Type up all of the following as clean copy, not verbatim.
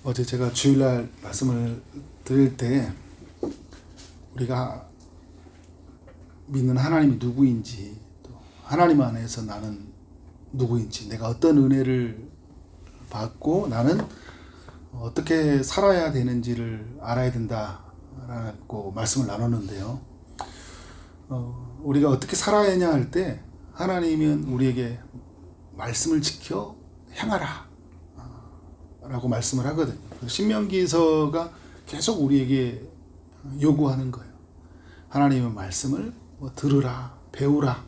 어제 제가 주일날 말씀을 드릴 때 우리가 믿는 하나님이 누구인지, 또 하나님 안에서 나는 누구인지, 내가 어떤 은혜를 받고 나는 어떻게 살아야 되는지를 알아야 된다라고 말씀을 나눴는데요. 우리가 어떻게 살아야 하냐 할 때 하나님은 우리에게 말씀을 지켜 행하라 라고 말씀을 하거든요. 신명기서가 계속 우리에게 요구하는 거예요. 하나님의 말씀을 들으라, 배우라,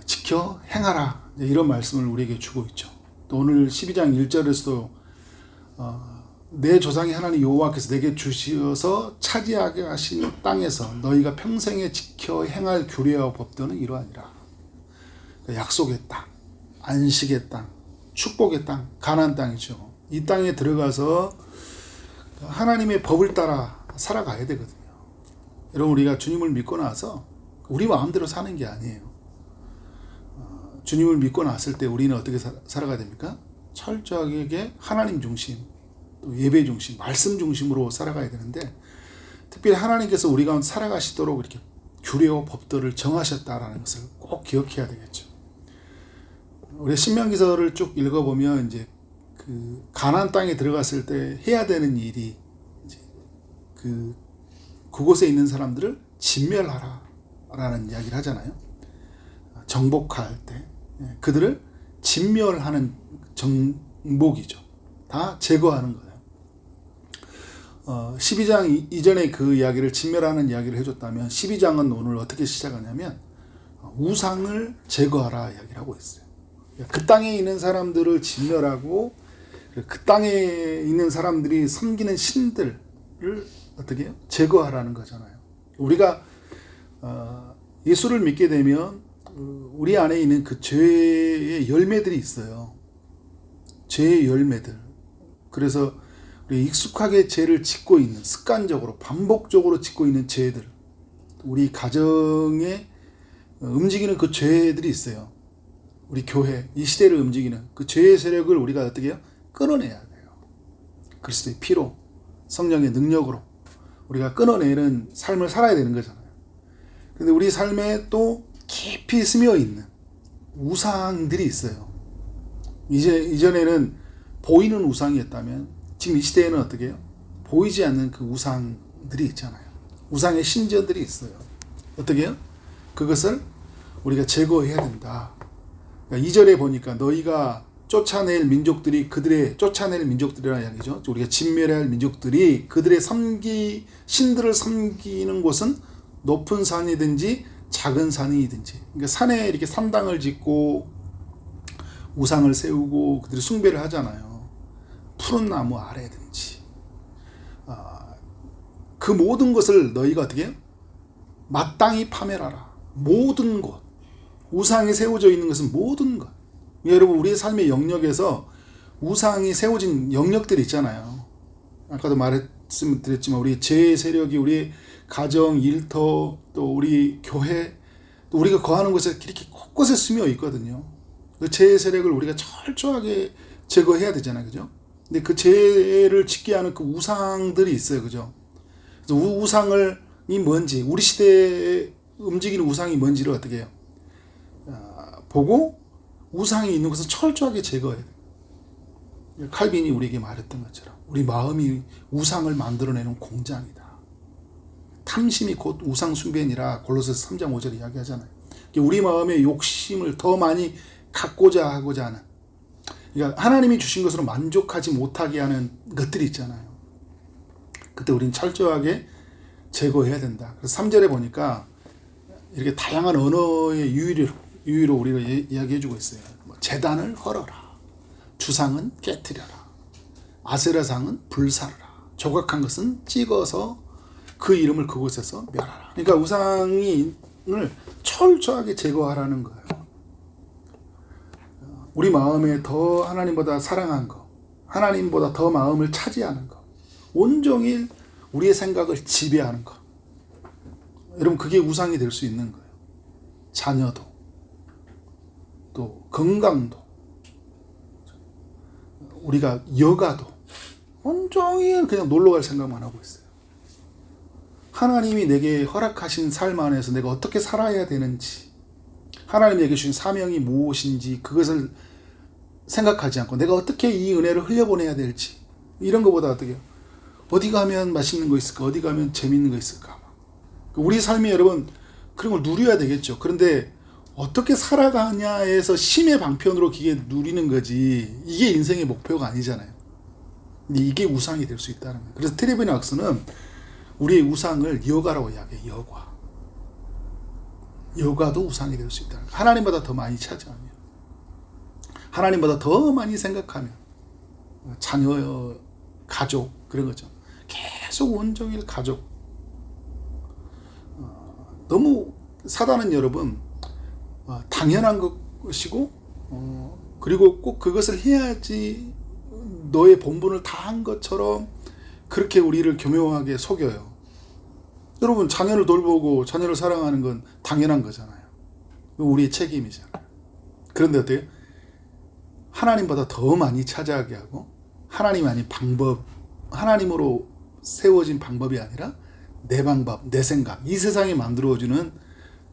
지켜 행하라, 이런 말씀을 우리에게 주고 있죠. 또 오늘 12장 1절에서도 내 조상의 하나님 여호와께서 내게 주시어서 차지하게 하신 땅에서 너희가 평생에 지켜 행할 규례와 법도는 이러하니라. 약속의 땅, 안식의 땅, 축복의 땅, 가나안 땅이죠. 이 땅에 들어가서 하나님의 법을 따라 살아가야 되거든요. 여러분, 우리가 주님을 믿고 나서 우리 마음대로 사는 게 아니에요. 주님을 믿고 났을 때 우리는 어떻게 살아가야 됩니까? 철저하게 하나님 중심, 또 예배 중심, 말씀 중심으로 살아가야 되는데, 특별히 하나님께서 우리 가운데 살아가시도록 이렇게 규례와 법도를 정하셨다라는 것을 꼭 기억해야 되겠죠. 우리 신명기서를 쭉 읽어보면 이제 그 가나안 땅에 들어갔을 때 해야 되는 일이 이제 그곳에 있는 사람들을 진멸하라라는 이야기를 하잖아요. 정복할 때 그들을 진멸하는 정복이죠. 다 제거하는 거예요. 12장 이전에 그 이야기를 진멸하는 이야기를 해줬다면 12장은 오늘 어떻게 시작하냐면 우상을 제거하라 이야기를 하고 있어요. 그 땅에 있는 사람들을 진멸하고 그 땅에 있는 사람들이 섬기는 신들을 어떻게 해요? 제거하라는 거잖아요. 우리가 예수를 믿게 되면 우리 안에 있는 그 죄의 열매들이 있어요. 죄의 열매들. 그래서 우리 익숙하게 죄를 짓고 있는, 습관적으로 반복적으로 짓고 있는 죄들, 우리 가정에 움직이는 그 죄들이 있어요. 우리 교회, 이 시대를 움직이는 그 죄의 세력을 우리가 어떻게 해요? 끊어내야 돼요. 그리스도의 피로, 성령의 능력으로 우리가 끊어내는 삶을 살아야 되는 거잖아요. 근데 우리 삶에 또 깊이 스며 있는 우상들이 있어요. 이전에는 보이는 우상이었다면 지금 이 시대에는 어떻게 해요? 보이지 않는 그 우상들이 있잖아요. 우상의 신전들이 있어요. 어떻게 해요? 그것을 우리가 제거해야 된다. 2절에 보니까 너희가 쫓아낼 민족들이 쫓아낼 민족들이라는 이야기죠. 우리가 진멸해야 할 민족들이 그들의 신들을 섬기는 곳은 높은 산이든지 작은 산이든지, 그러니까 산에 이렇게 산당을 짓고 우상을 세우고 그들이 숭배를 하잖아요. 푸른 나무 아래든지 그 모든 것을 너희가 어떻게 해요? 마땅히 파멸하라. 모든 곳, 우상이 세워져 있는 것은 모든 것. 여러분, 우리의 삶의 영역에서 우상이 세워진 영역들이 있잖아요. 아까도 말씀드렸지만 우리 죄의 세력이 우리 가정, 일터, 또 우리 교회, 또 우리가 거하는 곳에 이렇게 곳곳에 스며 있거든요. 그 죄의 세력을 우리가 철저하게 제거해야 되잖아요. 그죠? 근데 그 죄를 짓게 하는 그 우상들이 있어요. 그죠? 그래서 우상이 뭔지, 우리 시대에 움직이는 우상이 뭔지를 어떻게 해요? 보고 우상이 있는 것은 철저하게 제거해야 돼요. 칼빈이 우리에게 말했던 것처럼 우리 마음이 우상을 만들어내는 공장이다. 탐심이 곧 우상 숭배니라 골로새서 3장 5절 이야기하잖아요. 우리 마음의 욕심을 더 많이 갖고자 하고자 하는, 그러니까 하나님이 주신 것으로 만족하지 못하게 하는 것들이 있잖아요. 그때 우리는 철저하게 제거해야 된다. 그래서 3절에 보니까 이렇게 다양한 언어의 유의로 우리가 이야기해주고 있어요. 제단을 헐어라, 주상은 깨트려라, 아세라상은 불사르라, 조각한 것은 찍어서 그 이름을 그곳에서 멸하라. 그러니까 우상을 철저하게 제거하라는 거예요. 우리 마음에 더 하나님보다 사랑한 거, 하나님보다 더 마음을 차지하는 거, 온종일 우리의 생각을 지배하는 거, 여러분, 그게 우상이 될 수 있는 거예요. 자녀도, 또 건강도, 우리가 여가도, 종일 그냥 놀러 갈 생각만 하고 있어요. 하나님이 내게 허락하신 삶 안에서 내가 어떻게 살아야 되는지, 하나님이 내게 주신 사명이 무엇인지 그것을 생각하지 않고 내가 어떻게 이 은혜를 흘려보내야 될지, 이런 것보다 어디 가면 맛있는 거 있을까, 어디 가면 재밌는 거 있을까. 우리 삶이 여러분 그런 걸 누려야 되겠죠. 그런데 어떻게 살아가냐에서 심의 방편으로 그게 누리는 거지, 이게 인생의 목표가 아니잖아요. 근데 이게 우상이 될 수 있다는 거예요. 그래서 트레비니 왁스는 우리의 우상을 여가라고 이야기해요. 여가도 우상이 될 수 있다는 거예요. 하나님보다 더 많이 차지하면, 하나님보다 더 많이 생각하면, 자녀, 가족, 그런 거죠. 계속 온종일 가족. 너무 사단은 여러분 당연한 것이고, 그리고 꼭 그것을 해야지 너의 본분을 다한 것처럼 그렇게 우리를 교묘하게 속여요. 여러분, 자녀를 돌보고 자녀를 사랑하는 건 당연한 거잖아요. 우리의 책임이잖아요. 그런데 어때요? 하나님보다 더 많이 차지하게 하고, 하나님이 아닌 방법, 하나님으로 세워진 방법이 아니라 내 방법, 내 생각, 이 세상이 만들어주는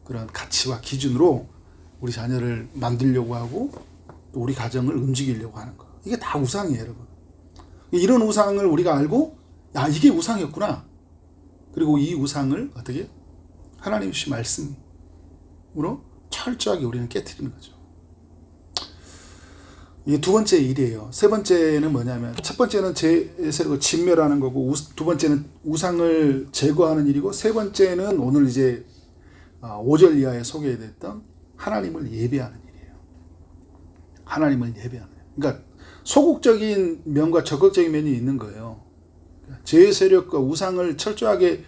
그런 가치와 기준으로 우리 자녀를 만들려고 하고 또 우리 가정을 움직이려고 하는 거, 이게 다 우상이에요, 여러분. 이런 우상을 우리가 알고, 야, 이게 우상이었구나. 그리고 이 우상을 어떻게? 하나님 주신 말씀으로 철저하게 우리는 깨트리는 거죠. 이게 두 번째 일이에요. 세 번째는 뭐냐면, 첫 번째는 제세력을 진멸하는 거고, 두 번째는 우상을 제거하는 일이고, 세 번째는 오늘 이제 5절 이하에 소개됐던 하나님을 예배하는 일이에요. 하나님을 예배하는 일. 그러니까 소극적인 면과 적극적인 면이 있는 거예요. 죄의 세력과 우상을 철저하게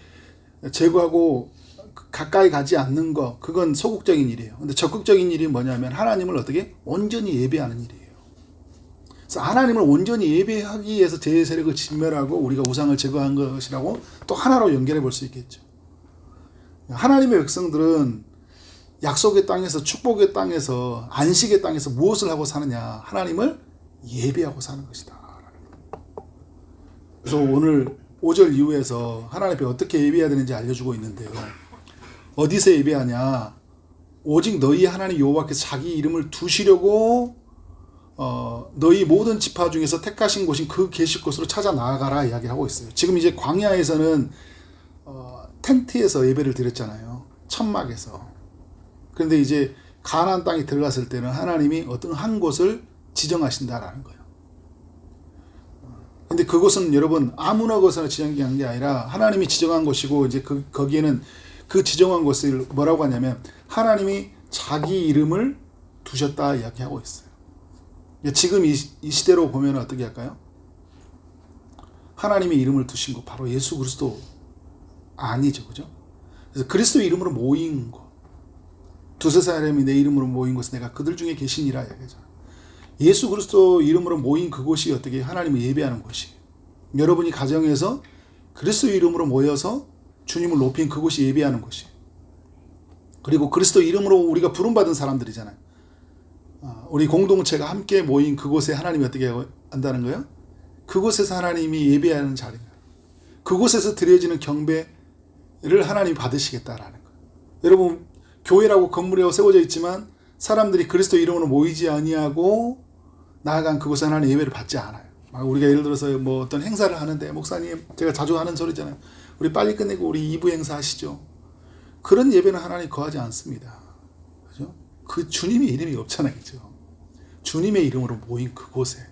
제거하고 가까이 가지 않는 거, 그건 소극적인 일이에요. 근데 적극적인 일이 뭐냐면 하나님을 어떻게? 온전히 예배하는 일이에요. 그래서 하나님을 온전히 예배하기 위해서 죄의 세력을 진멸하고 우리가 우상을 제거한 것이라고 또 하나로 연결해 볼 수 있겠죠. 하나님의 백성들은 약속의 땅에서, 축복의 땅에서, 안식의 땅에서 무엇을 하고 사느냐? 하나님을 예배하고 사는 것이다. 그래서 오늘 5절 이후에서 하나님 앞에 어떻게 예배해야 되는지 알려주고 있는데요. 어디서 예배하냐? 오직 너희 하나님 여호와께서 자기 이름을 두시려고 너희 모든 지파 중에서 택하신 곳인 그 계실 곳으로 찾아 나아가라 이야기하고 있어요. 지금 이제 광야에서는 텐트에서 예배를 드렸잖아요. 천막에서. 그런데 이제 가나안 땅에 들어갔을 때는 하나님이 어떤 한 곳을 지정하신다라는 거예요. 근데 그곳은 여러분 아무나 곳에나 지정한 게 아니라 하나님이 지정한 곳이고, 이제 거기에는 그 지정한 곳을 뭐라고 하냐면 하나님이 자기 이름을 두셨다 이야기하고 있어요. 지금 이 시대로 보면 어떻게 할까요? 하나님의 이름을 두신 거 바로 예수 그리스도 아니죠, 그죠? 그래서 그리스도 이름으로 모인 곳, 두세 사람이 내 이름으로 모인 곳은 내가 그들 중에 계시니라 이야기하죠. 예수 그리스도 이름으로 모인 그곳이 어떻게 하나님을 예배하는 곳이에요. 여러분이 가정에서 그리스도 이름으로 모여서 주님을 높인 그곳이 예배하는 곳이에요. 그리고 그리스도 이름으로 우리가 부름받은 사람들이잖아요. 우리 공동체가 함께 모인 그곳에 하나님이 어떻게 한다는 거예요? 그곳에서 하나님이 예배하는 자리예요. 그곳에서 드려지는 경배를 하나님이 받으시겠다라는 거예요. 여러분, 교회라고 건물에 세워져 있지만 사람들이 그리스도 이름으로 모이지 아니하고 나아간 그곳에 하나님 예배를 받지 않아요. 우리가 예를 들어서 뭐 어떤 행사를 하는데, 목사님, 제가 자주 하는 소리잖아요. 우리 빨리 끝내고 우리 2부 행사 하시죠. 그런 예배는 하나님 거하지 않습니다. 그죠? 그 주님의 이름이 없잖아요. 그죠? 주님의 이름으로 모인 그곳에,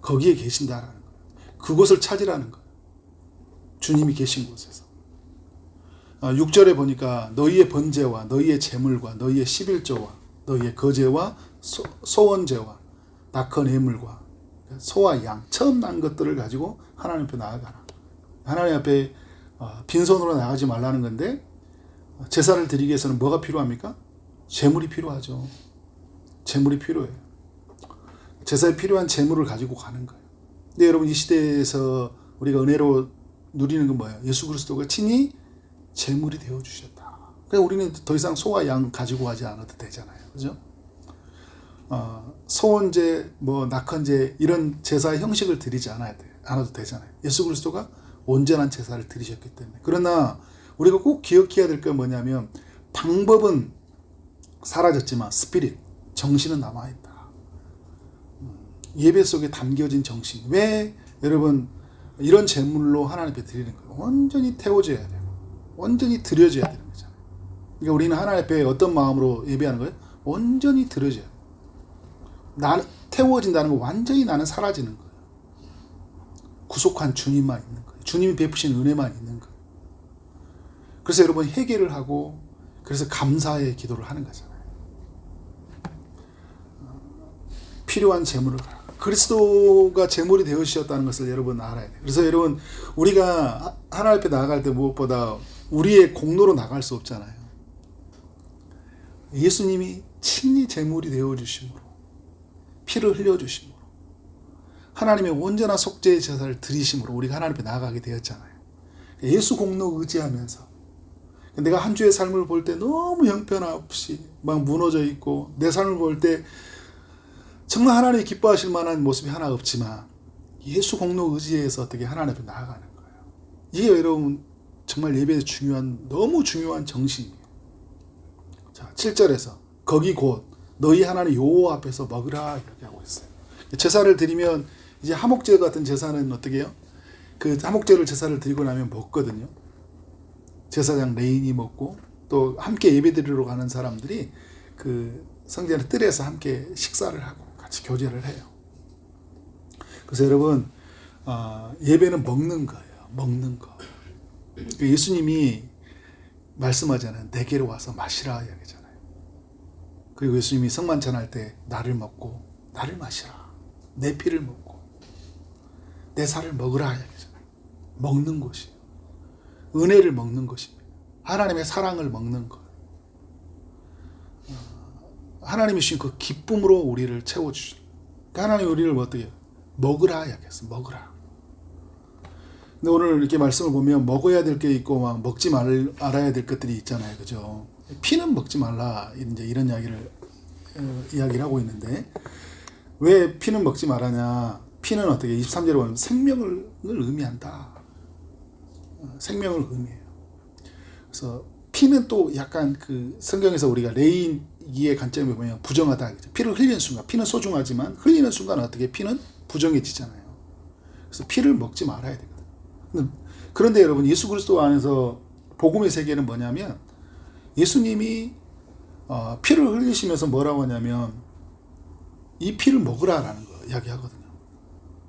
거기에 계신다라는 거예요. 그곳을 찾으라는 거예요. 주님이 계신 곳에서. 6절에 보니까 너희의 번제와 너희의 제물과 너희의 11조와 너희의 거제와 소원제와 낙헌 예물과 소와 양, 처음 난 것들을 가지고 하나님 앞에 나아가라. 하나님 앞에 빈손으로 나가지 말라는 건데, 제사를 드리기 위해서는 뭐가 필요합니까? 제물이 필요하죠. 제물이 필요해요. 제사에 필요한 제물을 가지고 가는 거예요. 근데 여러분, 이 시대에서 우리가 은혜로 누리는 건 뭐예요? 예수 그리스도가 친히 제물이 되어 주셨다. 그러니까 우리는 더 이상 소와 양 가지고 가지 않아도 되잖아요. 그죠? 소원제, 뭐 낙헌제, 이런 제사의 형식을 드리지 않아야 돼요. 않아도 되잖아요. 예수 그리스도가 온전한 제사를 드리셨기 때문에. 그러나 우리가 꼭 기억해야 될 건 뭐냐면 방법은 사라졌지만 스피릿, 정신은 남아있다. 예배 속에 담겨진 정신. 왜 여러분 이런 제물로 하나님 앞에 드리는 거예요? 온전히 태워져야 돼요. 온전히 드려져야 되는 거잖아요. 그러니까 우리는 하나님 앞에 어떤 마음으로 예배하는 거예요? 온전히 드려져야 돼요. 나는 태워진다는 거 완전히 나는 사라지는 거예요. 구속한 주님만 있는 거예요. 주님이 베푸신 은혜만 있는 거예요. 그래서 여러분 회개를 하고 그래서 감사의 기도를 하는 거잖아요. 필요한 제물을 그리스도가 제물이 되어주셨다는 것을 여러분 알아야 돼요. 그래서 여러분 우리가 하나님 앞에 나아갈 때 무엇보다 우리의 공로로 나갈 수 없잖아요. 예수님이 친히 제물이 되어주심으로 피를 흘려주심으로 하나님의 온전한 속죄의 제사를 드리심으로 우리가 하나님 앞에 나아가게 되었잖아요. 예수 공로 의지하면서 내가 한 주의 삶을 볼 때 너무 형편없이 막 무너져 있고 내 삶을 볼 때 정말 하나님이 기뻐하실 만한 모습이 하나 없지만 예수 공로 의지해서 어떻게 하나님 앞에 나아가는 거예요. 이게 여러분 정말 예배에서 중요한 너무 중요한 정신이에요. 자, 7절에서 거기 곧 너희 하나님 여호와 앞에서 먹으라 이렇게 하고 있어요. 제사를 드리면 이제 화목제 같은 제사는 어떻게 해요? 그 화목제를 제사를 드리고 나면 먹거든요. 제사장 레인이 먹고 또 함께 예배 드리러 가는 사람들이 그 성전의 뜰에서 함께 식사를 하고 같이 교제를 해요. 그래서 여러분 예배는 먹는 거예요. 먹는 거. 예수님이 말씀하잖아요. 내게로 와서 마시라 이야기잖아요. 그리고 예수님이 성만찬할 때 나를 먹고 나를 마시라. 내 피를 먹고 내 살을 먹으라 이야기잖아요. 먹는 것이에요. 은혜를 먹는 것입니다. 하나님의 사랑을 먹는 것. 하나님이 주신 그 기쁨으로 우리를 채워주시는. 하나님이 우리를 어떻게 해요? 먹으라 이야기했어. 먹으라. 근데 오늘 이렇게 말씀을 보면 먹어야 될 게 있고 막 먹지 말아야 될 것들이 있잖아요. 그죠? 피는 먹지 말라. 이제 이런 이야기를 하고 있는데 왜 피는 먹지 말하냐? 피는 어떻게 23절에 보면 생명을 의미한다. 생명을 의미해요. 그래서 피는 또 약간 그 성경에서 우리가 레이기의 관점에 보면 부정하다. 피를 흘리는 순간, 피는 소중하지만 흘리는 순간 어떻게 피는 부정해지잖아요. 그래서 피를 먹지 말아야 되거든요. 그런데 여러분 예수 그리스도 안에서 복음의 세계는 뭐냐면 예수님이 피를 흘리시면서 뭐라고 하냐면 이 피를 먹으라라는 거 이야기하거든요.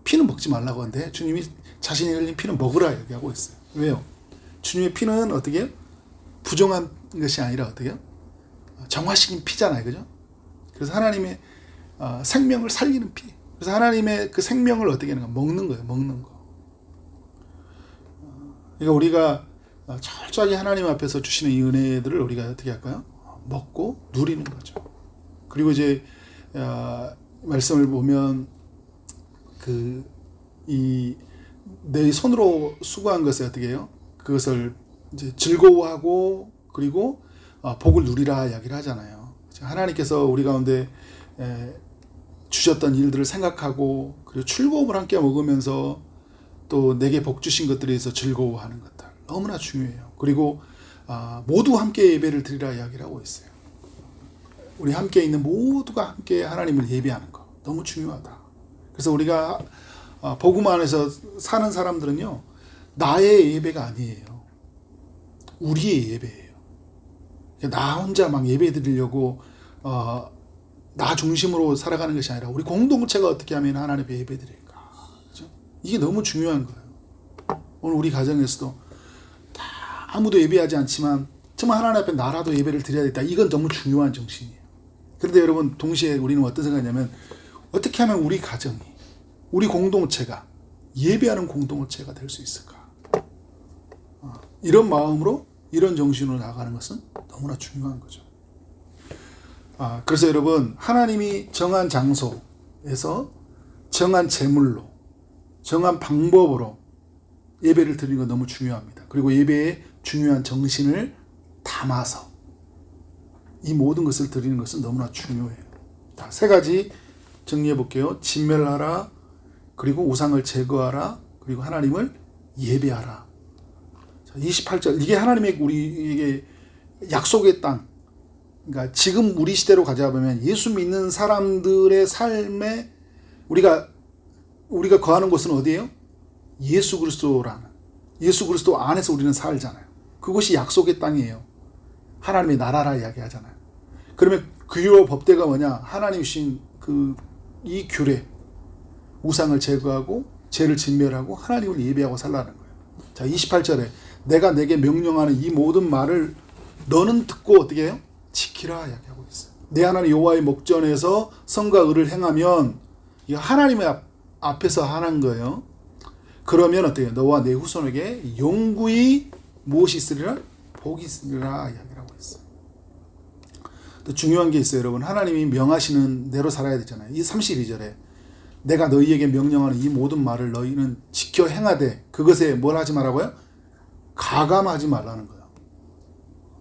피는 먹지 말라고 하는데 주님이 자신이 흘린 피는 먹으라 이야기하고 있어요. 왜요? 주님의 피는 어떻게 부정한 것이 아니라 어떻게 정화시킨 피잖아요. 그죠? 그래서 하나님의 생명을 살리는 피. 그래서 하나님의 그 생명을 어떻게 하는 가 먹는 거예요. 먹는 거. 그러니까 우리가 철저하게 하나님 앞에서 주시는 이 은혜들을 우리가 어떻게 할까요? 먹고 누리는 거죠. 그리고 이제 말씀을 보면 내 손으로 수고한 것을 어떻게 해요? 그것을 이제 즐거워하고 그리고 복을 누리라 이야기를 하잖아요. 하나님께서 우리 가운데 주셨던 일들을 생각하고 그리고 즐거움을 함께 먹으면서 또 내게 복 주신 것들에 대해서 즐거워하는 것들 너무나 중요해요. 그리고 모두 함께 예배를 드리라 이야기를 하고 있어요. 우리 함께 있는 모두가 함께 하나님을 예배하는 거 너무 중요하다. 그래서 우리가 복음 안에서 사는 사람들은요 나의 예배가 아니에요. 우리의 예배예요. 나 혼자 막 예배 드리려고 나 중심으로 살아가는 것이 아니라 우리 공동체가 어떻게 하면 하나님의 예배 드릴까. 그렇죠? 이게 너무 중요한 거예요. 오늘 우리 가정에서도 다 아무도 예배하지 않지만 정말 하나님 앞에 나라도 예배를 드려야 겠다. 이건 너무 중요한 정신이에요. 그런데 여러분 동시에 우리는 어떤 생각이냐면 어떻게 하면 우리 가정이 우리 공동체가 예배하는 공동체가 될 수 있을까? 이런 마음으로 이런 정신으로 나가는 것은 너무나 중요한 거죠. 그래서 여러분 하나님이 정한 장소에서 정한 제물로 정한 방법으로 예배를 드리는 건 너무 중요합니다. 그리고 예배의 중요한 정신을 담아서 이 모든 것을 드리는 것은 너무나 중요해요. 세 가지 정리해 볼게요. 진멸하라, 그리고 우상을 제거하라, 그리고 하나님을 예배하라. 28절, 이게 하나님의 우리에게 약속의 땅. 그러니까 지금 우리 시대로 가져보면 예수 믿는 사람들의 삶에 우리가 거하는 곳은 어디예요? 예수 그리스도라는, 예수 그리스도 안에서 우리는 살잖아요. 그것이 약속의 땅이에요. 하나님의 나라라 이야기하잖아요. 그러면 규율 법대가 뭐냐? 하나님 주신 이 규례, 우상을 제거하고 죄를 진멸하고 하나님을 예배하고 살라는 거예요. 자, 28절에 내가 내게 명령하는 이 모든 말을 너는 듣고 어떻게 해요? 지키라 이야기하고 있어요. 내 하나님 여호와의 목전에서 선과 의를 행하면, 이거 하나님의 앞에서 하는 거예요. 그러면 어때요? 너와 내 후손에게 영구히 무엇이 있으리라? 복이 있으리라 이야기를 하고 있어요. 또 중요한 게 있어요, 여러분. 하나님이 명하시는 대로 살아야 되잖아요. 이 32절에 내가 너희에게 명령하는 이 모든 말을 너희는 지켜 행하되 그것에 뭘 하지 말라고요? 가감하지 말라는 거예요.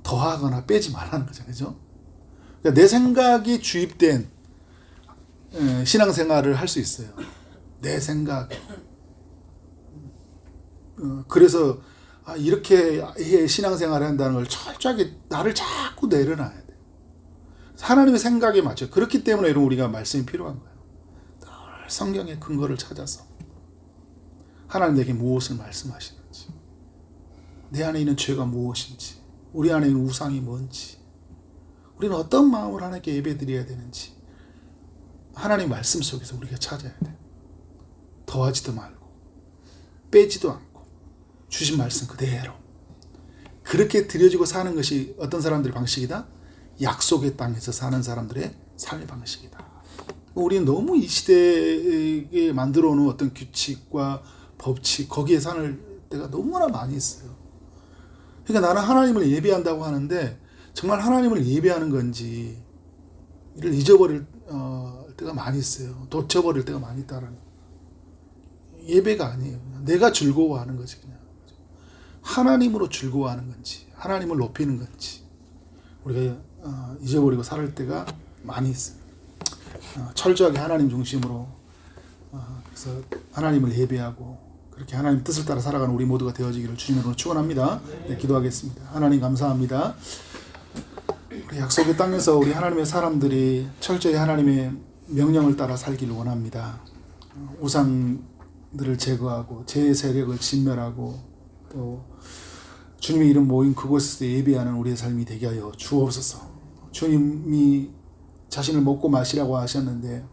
더하거나 빼지 말라는 거죠. 그죠? 그러니까 내 생각이 주입된 신앙생활을 할 수 있어요. 내 생각. 그래서 이렇게 신앙생활을 한다는 걸 철저하게 나를 자꾸 내려놔야 돼. 하나님의 생각에 맞춰. 그렇기 때문에 여러분 우리가 말씀이 필요한 거예요. 늘 성경의 근거를 찾아서 하나님 내게 무엇을 말씀하시는지, 내 안에 있는 죄가 무엇인지, 우리 안에 있는 우상이 뭔지, 우리는 어떤 마음으로 하나님께 예배드려야 되는지 하나님 말씀 속에서 우리가 찾아야 돼. 더하지도 말고 빼지도 않고 주신 말씀 그대로 그렇게 드려지고 사는 것이 어떤 사람들의 방식이다? 약속의 땅에서 사는 사람들의 삶의 방식이다. 우리는 너무 이 시대에 만들어 놓은 어떤 규칙과 법칙, 거기에 사는 때가 너무나 많이 있어요. 그러니까 나는 하나님을 예배한다고 하는데 정말 하나님을 예배하는 건지 이를 잊어버릴 때가 많이 있어요. 놓쳐버릴 때가 많이 있다라는. 예배가 아니에요. 내가 즐거워하는 거지. 그냥 하나님으로 즐거워하는 건지, 하나님을 높이는 건지 우리가 잊어버리고 살 때가 많이 있어요. 철저하게 하나님 중심으로 그래서 하나님을 예배하고 그렇게 하나님 뜻을 따라 살아가는 우리 모두가 되어지기를 주님으로 축원합니다. 네, 기도하겠습니다. 하나님 감사합니다. 우리 약속의 땅에서 우리 하나님의 사람들이 철저히 하나님의 명령을 따라 살기를 원합니다. 우상들을 제거하고 제 세력을 진멸하고 또 주님의 이름 모인 그곳에서 예배하는 우리의 삶이 되게 하여 주옵소서. 주님이 자신을 먹고 마시라고 하셨는데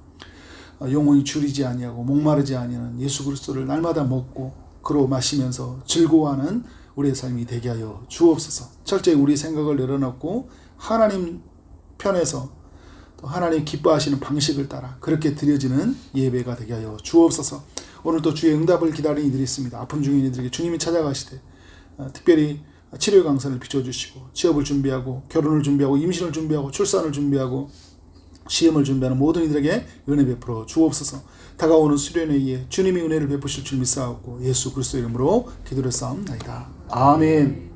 영혼이 줄이지 아니하고 목마르지 아니하는 예수 그리스도를 날마다 먹고 그로 마시면서 즐거워하는 우리의 삶이 되게 하여 주옵소서. 철저히 우리 생각을 내려놓고 하나님 편에서 또 하나님 기뻐하시는 방식을 따라 그렇게 드려지는 예배가 되게 하여 주옵소서. 오늘도 주의 응답을 기다리는 이들이 있습니다. 아픔 중인 이들에게 주님이 찾아가시되 특별히 치료의 강선을 비춰주시고 취업을 준비하고 결혼을 준비하고 임신을 준비하고 출산을 준비하고 시험을 준비하는 모든 이들에게 은혜 베풀어 주옵소서. 다가오는 수련회에 의해 주님이 은혜를 베푸실 줄 믿사옵고 예수 그리스도의 이름으로 기도를 쌓옵나이다. 아멘.